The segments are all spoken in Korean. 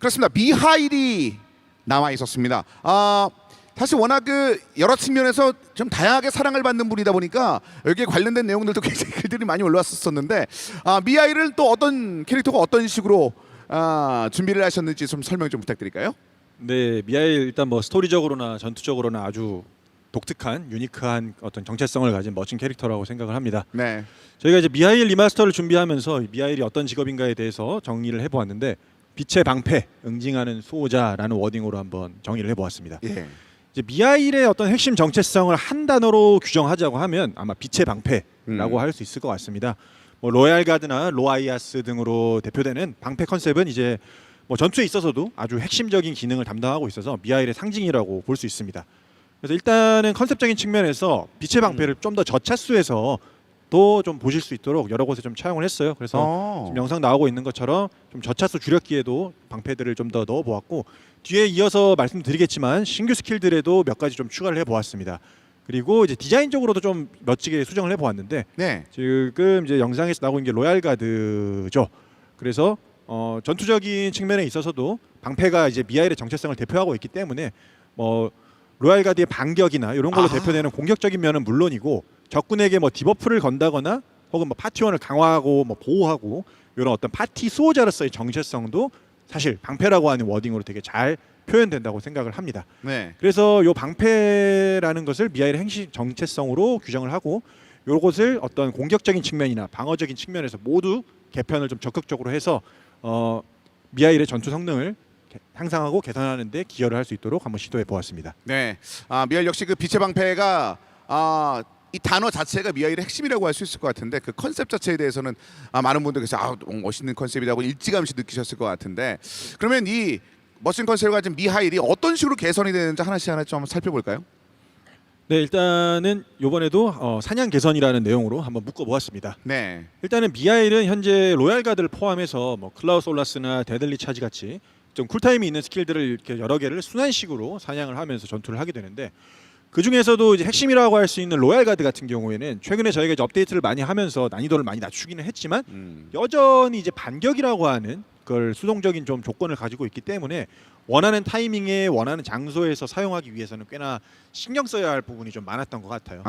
그렇습니다. 미하일이 나와 있었습니다. 사실 워낙 그 여러 측면에서 좀 다양하게 사랑을 받는 분이다 보니까 여기에 관련된 내용들도 굉장히 글들이 많이 올라왔었는데 미하일은 또 어떤 캐릭터가 어떤 식으로 준비를 하셨는지 좀 설명 좀 부탁드릴까요? 네, 미하일 일단 뭐 스토리적으로나 전투적으로나 아주 독특한 유니크한 어떤 정체성을 가진 멋진 캐릭터라고 생각을 합니다. 네. 저희가 이제 미하일 리마스터를 준비하면서 미하일이 어떤 직업인가에 대해서 정리를 해보았는데 빛의 방패, 응징하는 수호자라는 워딩으로 한번 정의를 해보았습니다. 예. 이제 미하일의 어떤 핵심 정체성을 한 단어로 규정하자고 하면 아마 빛의 방패라고 할 수 있을 것 같습니다. 뭐 로얄 가드나 로아이아스 등으로 대표되는 방패 컨셉은 이제 뭐 전투에 있어서도 아주 핵심적인 기능을 담당하고 있어서 미하일의 상징이라고 볼 수 있습니다. 그래서 일단은 컨셉적인 측면에서 빛의 방패를 좀 더 저차수에서 또 좀 보실 수 있도록 여러 곳에 좀 차용을 했어요. 그래서 지금 영상 나오고 있는 것처럼 좀 저차수 주력기에도 방패들을 좀 더 넣어 보았고 뒤에 이어서 말씀드리겠지만 신규 스킬들에도 몇 가지 좀 추가를 해 보았습니다. 그리고 이제 디자인적으로도 좀 멋지게 수정을 해 보았는데 네. 지금 이제 영상에서 나오고 있는 게 로얄 가드죠. 그래서 전투적인 측면에 있어서도 방패가 이제 미하일의 정체성을 대표하고 있기 때문에 뭐 로얄 가드의 반격이나 이런 걸로 대표되는 공격적인 면은 물론이고 적군에게 뭐 디버프를 건다거나 혹은 뭐 파티원을 강화하고 뭐 보호하고 이런 어떤 파티 수호자로서의 정체성도 사실 방패라고 하는 워딩으로 되게 잘 표현된다고 생각을 합니다. 네. 그래서 이 방패라는 것을 미하일의 행시 정체성으로 규정을 하고 이것을 어떤 공격적인 측면이나 방어적인 측면에서 모두 개편을 좀 적극적으로 해서 미하일의 전투 성능을 향상하고 개선하는 데 기여를 할 수 있도록 한번 시도해 보았습니다. 네. 미하일 역시 그 빛의 방패가 이 단어 자체가 미하일의 핵심이라고 할 수 있을 것 같은데 그 컨셉 자체에 대해서는 많은 분들께서 멋있는 컨셉이라고 일찌감치 느끼셨을 것 같은데 그러면 이 멋진 컨셉을 가진 미하일이 어떤 식으로 개선이 되는지 하나씩 좀 살펴볼까요? 네, 일단은 이번에도 사냥 개선이라는 내용으로 한번 묶어보았습니다. 네. 일단은 미하일은 현재 로얄 가드를 포함해서 뭐 클라우 솔라스나 데들리 차지 같이 좀 쿨타임이 있는 스킬들을 이렇게 여러 개를 순환식으로 사냥을 하면서 전투를 하게 되는데 그 중에서도 이제 핵심이라고 할 수 있는 로얄 가드 같은 경우에는 최근에 저희가 이제 업데이트를 많이 하면서 난이도를 많이 낮추기는 했지만 여전히 이제 반격이라고 하는 그걸 수동적인 좀 조건을 가지고 있기 때문에 원하는 타이밍에 원하는 장소에서 사용하기 위해서는 꽤나 신경 써야 할 부분이 좀 많았던 것 같아요.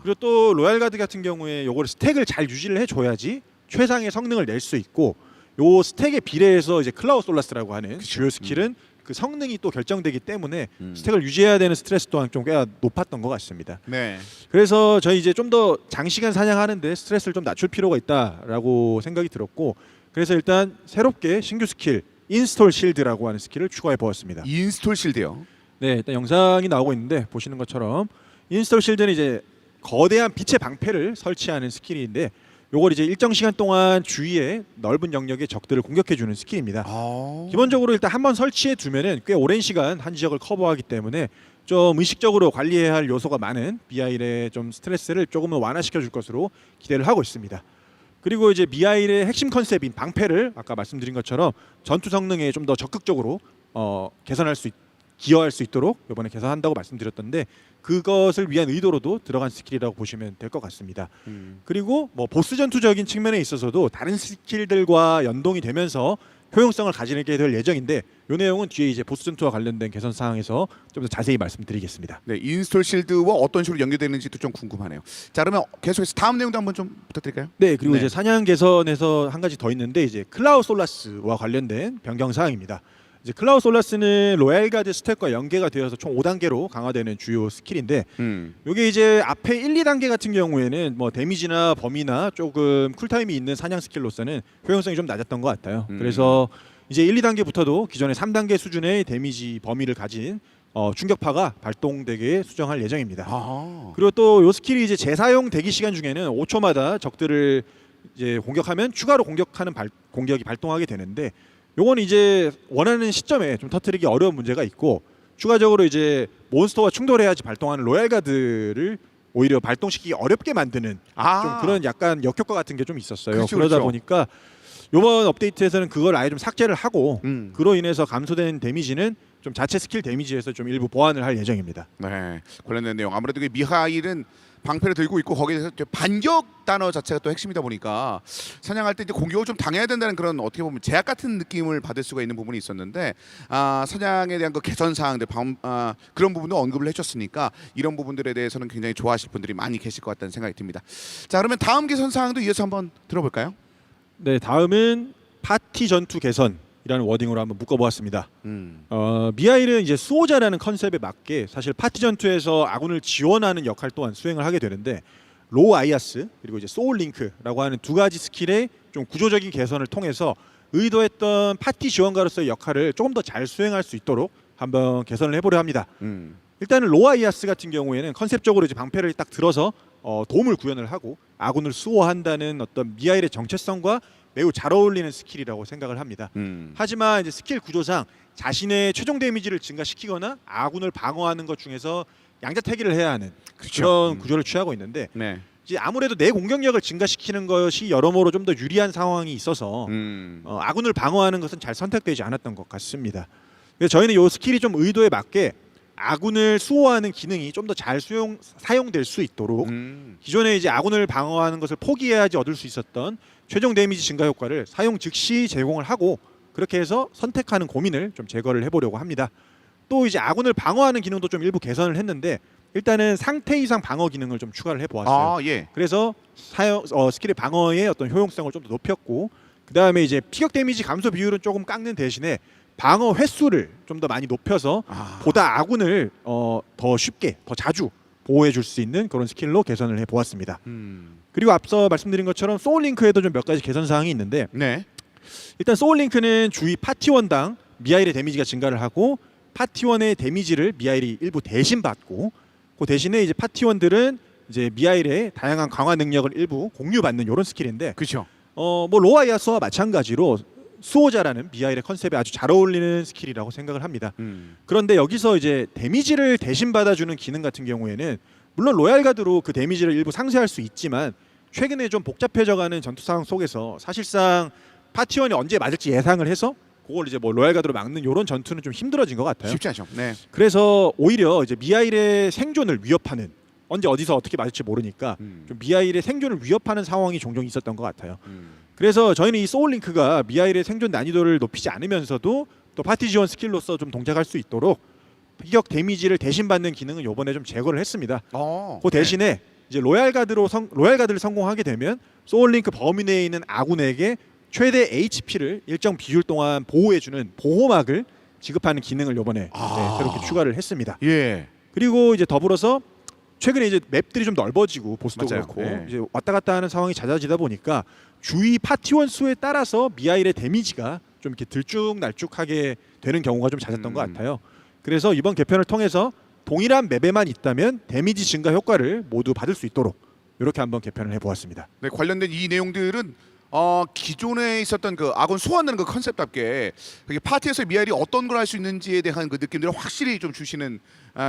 그리고 또 로얄 가드 같은 경우에 요거를 스택을 잘 유지를 해줘야지 최상의 성능을 낼 수 있고 요 스택에 비례해서 이제 클라우 솔라스라고 하는 주요 스킬은 그 성능이 또 결정되기 때문에 스택을 유지해야 되는 스트레스 또한 좀 꽤나 높았던 것 같습니다. 네. 그래서 저희 이제 좀 더 장시간 사냥하는데 스트레스를 좀 낮출 필요가 있다라고 생각이 들었고 그래서 일단 새롭게 신규 스킬 인스톨 실드라고 하는 스킬을 추가해 보았습니다. 인스톨 실드요. 네, 일단 영상이 나오고 있는데 보시는 것처럼 인스톨 실드는 이제 거대한 빛의 방패를 설치하는 스킬인데 요걸 이제 일정 시간 동안 주위에 넓은 영역의 적들을 공격해 주는 스킬입니다. 기본적으로 일단 한번 설치해 두면은 꽤 오랜 시간 한 지역을 커버하기 때문에 좀 의식적으로 관리해야 할 요소가 많은 미하일의 좀 스트레스를 조금은 완화시켜 줄 것으로 기대를 하고 있습니다. 그리고 이제 미하일의 핵심 컨셉인 방패를 아까 말씀드린 것처럼 전투 성능에 좀 더 적극적으로 개선할 수 기여할 수 있도록 이번에 개선한다고 말씀드렸던데 그것을 위한 의도로도 들어간 스킬이라고 보시면 될 것 같습니다. 그리고 뭐 보스 전투적인 측면에 있어서도 다른 스킬들과 연동이 되면서 효용성을 가지게 될 예정인데 이 내용은 뒤에 이제 보스 전투와 관련된 개선 사항에서 좀 더 자세히 말씀드리겠습니다. 네, 인스톨 실드와 어떤 식으로 연결되는지도 좀 궁금하네요. 자, 그러면 계속해서 다음 내용도 한번 좀 부탁드릴까요? 네, 그리고 네. 이제 사냥 개선에서 한 가지 더 있는데 이제 클라우 솔라스와 관련된 변경 사항입니다. 이제 클라우 솔라스는 로얄 가드 스택과 연계가 되어서 총 5단계로 강화되는 주요 스킬인데 이게 이제 앞에 1, 2단계 같은 경우에는 뭐 데미지나 범위나 조금 쿨타임이 있는 사냥 스킬로서는 효용성이 좀 낮았던 것 같아요. 그래서 이제 1, 2단계부터도 기존의 3단계 수준의 데미지 범위를 가진 충격파가 발동되게 수정할 예정입니다. 그리고 또 요 스킬이 이제 재사용 대기 시간 중에는 5초마다 적들을 이제 공격하면 추가로 공격하는 공격이 발동하게 되는데 요건 이제 원하는 시점에 좀 터뜨리기 어려운 문제가 있고 추가적으로 이제 몬스터와 충돌해야지 발동하는 로얄 가드를 오히려 발동시키기 어렵게 만드는 좀 그런 약간 역효과 같은 게 좀 있었어요. 그렇죠, 그러다 그렇죠. 보니까 이번 업데이트에서는 그걸 아예 좀 삭제를 하고 그로 인해서 감소된 데미지는 좀 자체 스킬 데미지에서 좀 일부 보완을 할 예정입니다. 네, 관련된 내용. 아무래도 그 미하일은 방패를 들고 있고 거기에서 반격 단어 자체가 또 핵심이다 보니까 사냥할 때 이제 공격을 좀 당해야 된다는 그런 어떻게 보면 제약 같은 느낌을 받을 수가 있는 부분이 있었는데 사냥에 대한 그 개선 사항들 그런 부분도 언급을 해줬으니까 이런 부분들에 대해서는 굉장히 좋아하실 분들이 많이 계실 것 같다는 생각이 듭니다. 자, 그러면 다음 개선 사항도 이어서 한번 들어볼까요? 네, 다음은 파티 전투 개선이라는 워딩으로 한번 묶어보았습니다. 미하일은 이제 수호자라는 컨셉에 맞게 사실 파티 전투에서 아군을 지원하는 역할 또한 수행을 하게 되는데 로우 아이아스 그리고 이제 소울 링크라고 하는 두 가지 스킬의 좀 구조적인 개선을 통해서 의도했던 파티 지원가로서의 역할을 조금 더 잘 수행할 수 있도록 한번 개선을 해보려 합니다. 일단은 로우 아이아스 같은 경우에는 컨셉적으로 이제 방패를 딱 들어서 도움을 구현을 하고 아군을 수호한다는 어떤 미하일의 정체성과 매우 잘 어울리는 스킬이라고 생각을 합니다. 하지만 이제 스킬 구조상 자신의 최종 데미지를 증가시키거나 아군을 방어하는 것 중에서 양자태기를 해야 하는 그렇죠. 그런 구조를 취하고 있는데 네. 이제 아무래도 내 공격력을 증가시키는 것이 여러모로 좀 더 유리한 상황이 있어서 아군을 방어하는 것은 잘 선택되지 않았던 것 같습니다. 그래서 저희는 이 스킬이 좀 의도에 맞게 아군을 수호하는 기능이 좀 더 잘 사용될 수 있도록 기존에 이제 아군을 방어하는 것을 포기해야지 얻을 수 있었던 최종 데미지 증가 효과를 사용 즉시 제공을 하고 그렇게 해서 선택하는 고민을 좀 제거를 해보려고 합니다. 또 이제 아군을 방어하는 기능도 좀 일부 개선을 했는데 일단은 상태 이상 방어 기능을 좀 추가를 해보았어요. 예. 그래서 스킬의 방어의 어떤 효용성을 좀 더 높였고 그 다음에 이제 피격 데미지 감소 비율은 조금 깎는 대신에 방어 횟수를 좀 더 많이 높여서 보다 아군을 더 쉽게 더 자주 보호해 줄 수 있는 그런 스킬로 개선을 해보았습니다. 그리고 앞서 말씀드린 것처럼 소울링크에도 좀 몇 가지 개선 사항이 있는데 네. 일단 소울링크는 주위 파티원당 미하일의 데미지가 증가를 하고 파티원의 데미지를 미하일이 일부 대신 받고 그 대신에 이제 파티원들은 이제 미하일의 다양한 강화 능력을 일부 공유받는 이런 스킬인데 그렇죠. 뭐 로아이아스와 마찬가지로 수호자라는 미하일의 컨셉에 아주 잘 어울리는 스킬이라고 생각을 합니다. 그런데 여기서 이제 데미지를 대신 받아주는 기능 같은 경우에는 물론 로얄 가드로 그 데미지를 일부 상쇄할 수 있지만 최근에 좀 복잡해져가는 전투 상황 속에서 사실상 파티원이 언제 맞을지 예상을 해서 그걸 이제 뭐 로얄 가드로 막는 이런 전투는 좀 힘들어진 것 같아요. 쉽지 않죠. 네. 그래서 오히려 이제 미하일의 생존을 위협하는 언제 어디서 어떻게 맞을지 모르니까 좀 미하일의 생존을 위협하는 상황이 종종 있었던 것 같아요. 그래서 저희는 이 소울링크가 미하일의 생존 난이도를 높이지 않으면서도 또 파티 지원 스킬로서 좀 동작할 수 있도록 피격 데미지를 대신 받는 기능은 이번에 좀 제거를 했습니다. 그 대신에 이제 로얄 가드를 성공하게 되면 소울링크 범위 내에 있는 아군에게 최대 HP를 일정 비율 동안 보호해주는 보호막을 지급하는 기능을 이번에 새롭게 추가를 했습니다. 예. 그리고 이제 더불어서 최근에 이제 맵들이 좀 넓어지고 보스도 맞아요. 그렇고 예. 이제 왔다 갔다 하는 상황이 잦아지다 보니까 주위 파티원 수에 따라서 미하일의 데미지가 좀 이렇게 들쭉날쭉하게 되는 경우가 좀 잦았던 것 같아요. 그래서 이번 개편을 통해서 동일한 맵에만 있다면 데미지 증가 효과를 모두 받을 수 있도록 이렇게 한번 개편을 해보았습니다. 네, 관련된 이 내용들은 기존에 있었던 그 아군 소환하는 그 컨셉답게 그게 파티에서 미하일이 어떤 걸 할 수 있는지에 대한 그 느낌들을 확실히 좀 주시는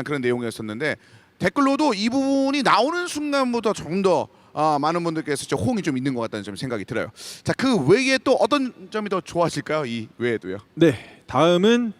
그런 내용이었었는데 댓글로도 이 부분이 나오는 순간보다 좀 더 많은 분들께서 좀 호응이 좀 있는 것 같다는 좀 생각이 들어요. 자, 그 외에 또 어떤 점이 더 좋아하실까요? 이 외에도요. 네, 다음은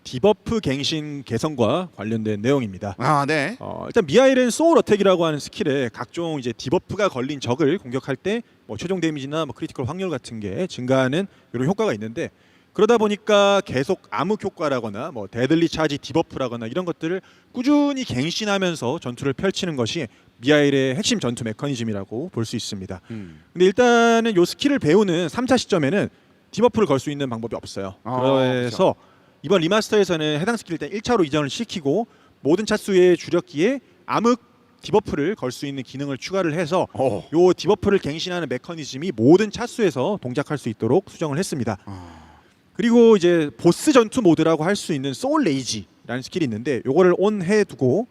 디버프 갱신 개선과 관련된 내용입니다. 네. 일단 미하일은 소울 어택이라고 하는 스킬에 각종 이제 디버프가 걸린 적을 공격할 때 뭐 최종 데미지나 뭐 크리티컬 확률 같은 게 증가하는 이런 효과가 있는데 그러다 보니까 계속 암흑 효과라거나 뭐 데들리 차지 디버프라거나 이런 것들을 꾸준히 갱신하면서 전투를 펼치는 것이 미하일의 핵심 전투 메커니즘이라고 볼 수 있습니다. 근데 일단은 요 스킬을 배우는 3차 시점에는 디버프를 걸 수 있는 방법이 없어요. 그래서 이번 리마스터에서는 해당 스킬 일단 1차로 이전을 시키고 모든 차수의 주력기에 암흑 디버프를 걸 수 있는 기능을 추가를 해서 요 디버프를 갱신하는 메커니즘이 모든 차수에서 동작할 수 있도록 수정을 했습니다. 그리고 이제 보스 전투 모드라고 할 수 있는 소울 레이지라는 스킬이 있는데 요거를 온 해두고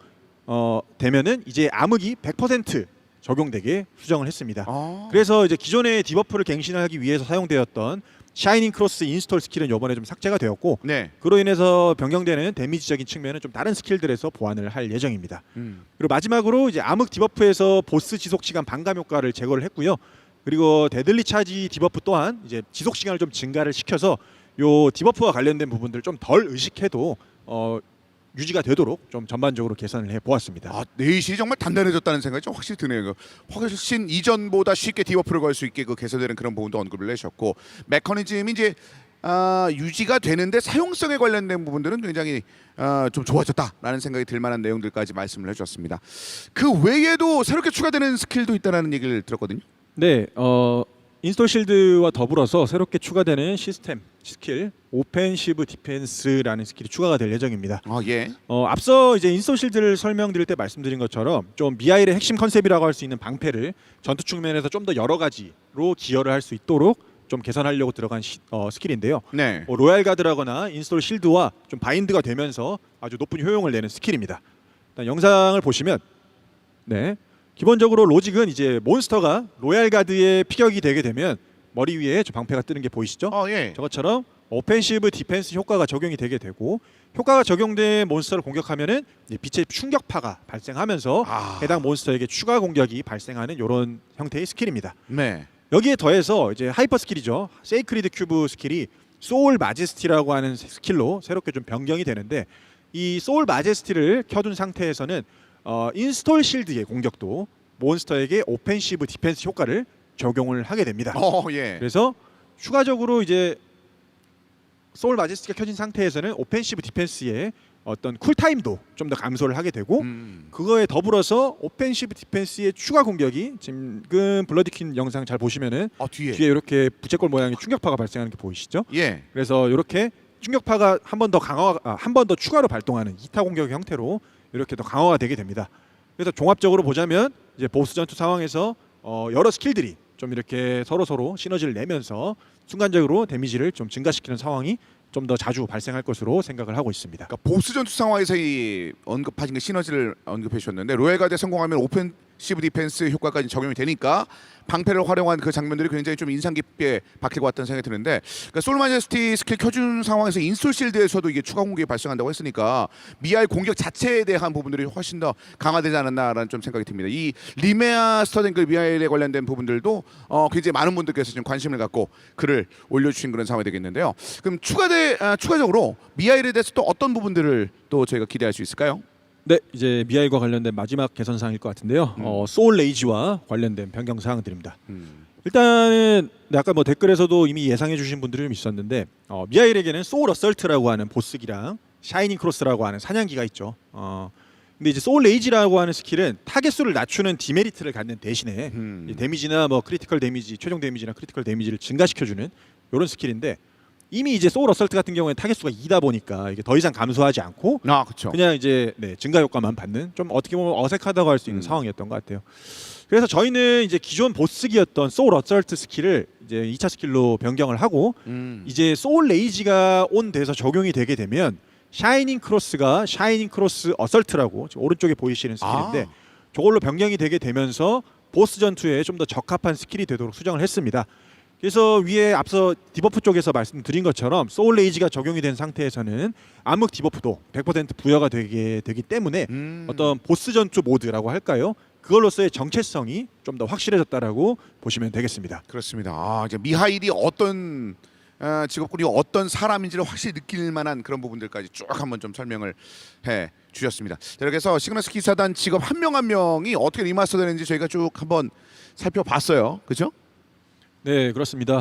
되면은 이제 암흑이 100% 적용되게 수정을 했습니다. 그래서 이제 기존의 디버프를 갱신하기 위해서 사용되었던 샤이닝 크로스 인스톨 스킬은 이번에 좀 삭제가 되었고 네. 그로 인해서 변경되는 데미지적인 측면은 좀 다른 스킬들에서 보완을 할 예정입니다. 그리고 마지막으로 이제 암흑 디버프에서 보스 지속 시간 반감 효과를 제거를 했고요. 그리고 데들리 차지 디버프 또한 이제 지속 시간을 좀 증가를 시켜서 요 디버프와 관련된 부분들 좀 덜 의식해도 유지가 되도록 좀 전반적으로 개선을 해 보았습니다. 아, 네이실이 정말 단단해졌다는 생각이 좀 확실히 드네요. 훨씬 이전보다 쉽게 디버프를 걸 수 있게 그 개선되는 그런 부분도 언급을 내셨고, 메커니즘이 이제 유지가 되는데 사용성에 관련된 부분들은 굉장히 좀 좋아졌다라는 생각이 들 만한 내용들까지 말씀을 해주셨습니다. 그 외에도 새롭게 추가되는 스킬도 있다라는 얘기를 들었거든요. 네, 인스톨 실드와 더불어서 새롭게 추가되는 시스템 스킬 오펜시브 디펜스라는 스킬이 추가가 될 예정입니다. 아, 예. 앞서 이제 인스톨 실드를 설명드릴 때 말씀드린 것처럼 좀 미하일의 핵심 컨셉이라고 할 수 있는 방패를 전투 측면에서 좀 더 여러 가지로 기여를 할 수 있도록 좀 개선하려고 들어간 스킬인데요. 네. 로얄 가드라거나 인스톨 실드와 좀 바인드가 되면서 아주 높은 효용을 내는 스킬입니다. 일단 영상을 보시면 네. 기본적으로 로직은 이제 몬스터가 로얄 가드에 피격이 되게 되면 머리 위에 저 방패가 뜨는 게 보이시죠? 예. 저것처럼 오펜시브 디펜스 효과가 적용이 되게 되고, 효과가 적용된 몬스터를 공격하면은 이제 빛의 충격파가 발생하면서 해당 몬스터에게 추가 공격이 발생하는 이런 형태의 스킬입니다. 네. 여기에 더해서 이제 하이퍼 스킬이죠. 세이크리드 큐브 스킬이 소울 마제스티라고 하는 스킬로 새롭게 좀 변경이 되는데, 이 소울 마제스티를 켜둔 상태에서는 인스톨 실드의 공격도 몬스터에게 오펜시브 디펜스 효과를 적용을 하게 됩니다. 예. 그래서 추가적으로 이제 소울 마제스티가 켜진 상태에서는 오펜시브 디펜스의 어떤 쿨타임도 좀 더 감소를 하게 되고, 그거에 더불어서 오펜시브 디펜스의 추가 공격이 지금 블러디킨 영상 잘 보시면은 뒤에. 뒤에 이렇게 부채꼴 모양의 충격파가 발생하는 게 보이시죠? 예. 그래서 이렇게 충격파가 한 번 더 한 번 더 추가로 발동하는 2타 공격 형태로 이렇게 더 강화가 되게 됩니다. 그래서 종합적으로 보자면 이제 보스 전투 상황에서 여러 스킬들이 좀 이렇게 서로 시너지를 내면서 순간적으로 데미지를 좀 증가시키는 상황이 좀 더 자주 발생할 것으로 생각을 하고 있습니다. 그러니까 보스 전투 상황에서 이 언급하신 그 시너지를 언급해 주셨는데, 로얄 가드에 성공하면 오펜시브 디펜스 효과까지 적용이 되니까 방패를 활용한 그 장면들이 굉장히 좀 인상 깊게 박히고 왔다는 생각이 드는데, 그러니까 소울 마제스티 스킬 켜준 상황에서 인스톨 실드에서도 이게 추가 공격이 발생한다고 했으니까 미알 공격 자체에 대한 부분들이 훨씬 더 강화되지 않았나라는 좀 생각이 듭니다. 이 리메아스터된 그 미알에 관련된 부분들도 굉장히 많은 분들께서 좀 관심을 갖고 글을 올려주신 그런 상황이 되겠는데요. 그럼 추가적으로 미알에 대해서 또 어떤 부분들을 또 저희가 기대할 수 있을까요? 네, 이제 미아일과 관련된 마지막 개선 사항일 것 같은데요. 소울 레이지와 관련된 변경 사항들입니다. 일단은 아까 뭐 댓글에서도 이미 예상해 주신 분들이 좀 있었는데, 미아일에게는 소울 어설트라고 하는 보스기랑 샤이닝 크로스라고 하는 사냥기가 있죠. 근데 이제 소울 레이지라고 하는 스킬은 타겟 수를 낮추는 디메리트를 갖는 대신에 이 데미지나 뭐 크리티컬 데미지, 최종 데미지나 크리티컬 데미지를 증가시켜주는 이런 스킬인데, 이미 이제 소울 어설트 같은 경우에 타겟 수가 2다 보니까 이게 더 이상 감소하지 않고 그렇죠. 그냥 이제 증가 효과만 받는, 좀 어떻게 보면 어색하다고 할 수 있는 상황이었던 것 같아요. 그래서 저희는 이제 기존 보스기였던 소울 어설트 스킬을 이제 2차 스킬로 변경을 하고 이제 소울 레이지가 온 돼서 적용이 되게 되면 샤이닝 크로스가 샤이닝 크로스 어설트라고 지금 오른쪽에 보이시는 스킬인데, 저걸로 변경이 되게 되면서 보스 전투에 좀 더 적합한 스킬이 되도록 수정을 했습니다. 그래서 위에 앞서 디버프 쪽에서 말씀드린 것처럼 소울 레이지가 적용이 된 상태에서는 암흑 디버프도 100% 부여가 되기 때문에 어떤 보스 전투 모드라고 할까요? 그걸로서의 정체성이 좀 더 확실해졌다라고 보시면 되겠습니다. 그렇습니다. 이제 미하일이 어떤 직업군이 어떤 사람인지를 확실히 느낄 만한 그런 부분들까지 쭉 한번 좀 설명을 해 주셨습니다. 자, 이렇게 해서 시그너스 기사단 직업 한 명 한 명이 어떻게 리마스터 되는지 저희가 쭉 한번 살펴봤어요. 그렇죠? 네, 그렇습니다.